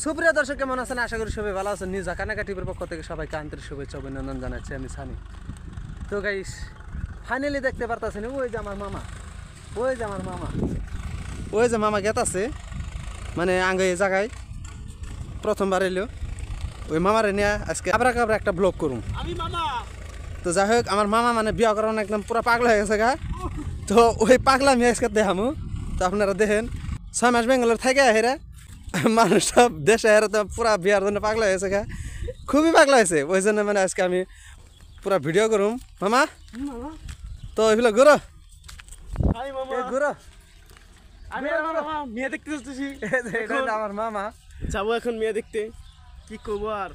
সুপ্রিয় দর্শক কেমন আছেন? আশা করি সবাই ভালো আছেন। নিউজ কানাকা টিভির পক্ষ থেকে সবাইকে আন্তরিক শুভেচ্ছা অভিনন্দন জানাচ্ছি আমি সানি। তো গাইস ফাইনালি দেখতে পারতেছেন ওই যে আমার মামা, ওই যে আমার মামা, ওই যে মামা গেত আছে মানে আঙ্গে এই জায়গায় প্রথমবার এলো। ওই মামারে নিয়ে আজকে আবরা কাবরা একটা ব্লগ করুম আমি মামা। তো যাই হোক আমার মামা মানে বিয়া করানো একদম পুরো পাগলা হয়ে গেছে গা। তো ওই পাগলা আমি আজকে দেখামু। তো আপনারা দেখেন 6 মাস বেঙ্গালোর থাকে হেরা মানুষ সব দেশে হেরা তো পুরা বিয়ার জন্য পাগলা হয়েছে গা, খুবই পাগলা হয়েছে। ওই জন্য মানে আজকে আমি পুরা ভিডিও করুম মামা। তো ওইগুলো ঘুরো আমি মামা। ঘুরো আমি মামা মেয়ে দেখতে যাচ্ছি। আমার মামা যাবো এখন মেয়ে দেখতে। কি করবো আর,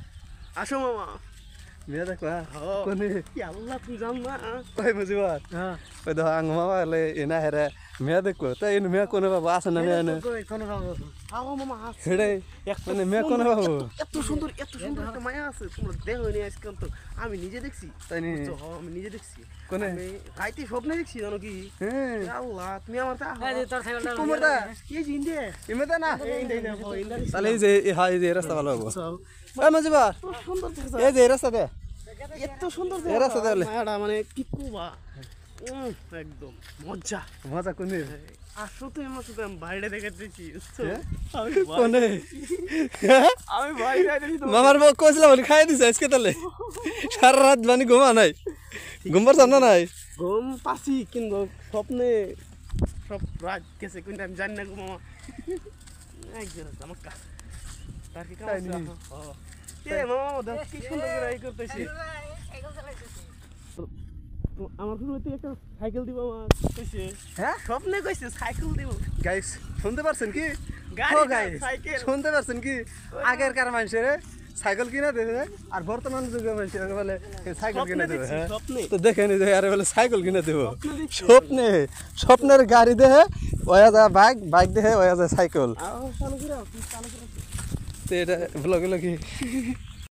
আসো মামা। মেয়ে দেখবা হ্যাঁ। কোনে কি আল্লাহ তুমি জান না। ওই মুজিবার ওই দেখো আঙ্গ মামা এলে এনা হেরা মেয়ে দেখবো। তো এই মেয়ে কোনে বাবু আছে না মেয়ে আও মামা আছে। হেডে মানে মেয়ে কোনে বাবু এত সুন্দর একটা মায়া আছে, তোমরা দেখো নি আজকাল। তো আমি নিজে দেখছি। তাই নি? বুঝছো? হ্যাঁ, আমি নিজে দেখছি। কোনে? আমি রাইতে স্বপ্নে দেখছি জানো কি। হ্যাঁ আল্লাহ তুমি আমার কুমড়দা এই যে ইন্ডিয়া ইমেদা না ইন্ডিয়া তাহলে এই যে হ্যাঁ এই যে এই রাস্তা ভালো হবো। চল। ওই মুজিবার সুন্দর দেখছো? এই যে এই রাস্তা দে এত সুন্দর এর আছে তাহলে? মায়াটা মানে কি কুবা একদম মজা। মজা কোনে আসো তো আমার সাথে আমি বাইরে দেখে দিচ্ছি। হ্যাঁ? আমি কোনে বাইরে দেখি মামার বউ কইছিলাম বলে খাই দিছে আজকে তাহলে সারা রাত মানে ঘুমা নাই, ঘুমবার সামনে নাই। ঘুম পাচ্ছি কিন্তু স্বপ্নে সব রাত গেছে কিন্তু আমি জানি না গো মামা। একজন আছে আমার কাছে, তার কি কাজ তাই আছে? নি? মামা দেখ কি সুন্দর করে এই করতেছি। আমার ঘুরতে একটা সাইকেল দিব আমার কইছে। হ্যাঁ স্বপ্নে কইছে সাইকেল দিব। গাইস শুনতে পারছেন কি? গাড়ি ও না, গাইস সাইকেল। শুনতে পারছেন কি? আগের কার মানুষের সাইকেল কিনে দেবে আর বর্তমান যুগের মানুষের বলে সাইকেল কিনে দেবে। দেখছি, হ্যাঁ স্বপ্নে। তো দেখেন এই যে আরে বলে সাইকেল কিনে দেবো। দেখছি। স্বপ্নে স্বপ্নের গাড়ি দেহে ওয়া যায় বাইক, বাইক দেহে ওয়া যায় সাইকেল। চালু করে চালু করে। তো এটা ব্লগ কি